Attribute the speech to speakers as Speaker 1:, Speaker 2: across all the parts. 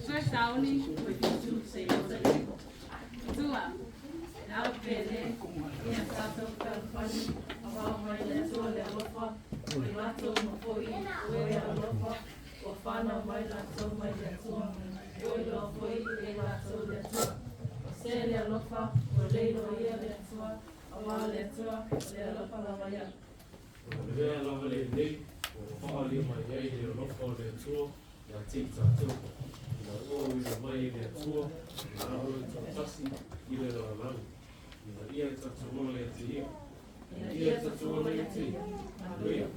Speaker 1: Shauni, Tua, Alpele, Yasato Kalfani, Abama Yato Lelofa, Ulato Mopoi, Wea Lofa, Ofana Mailato Mailatua, Oilo Foi, Elato Letua, Celia Lofa, Oleilo Yeletua, Amaletua, Lelofa Lamaya.
Speaker 2: Lea lava le nei, o whaali mai ei le roko le tua, ia tika tau. Ina ua ui mai le tua, ina au ta tasi i le rarau. Ina ia ta tuola e te ia. Ina ia ta tuola e te ia. Aleluia.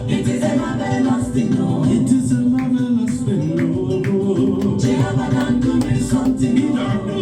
Speaker 3: It is a marvelous thing, oh. It is a marvelous thing, oh. Jehovah done to me something, oh.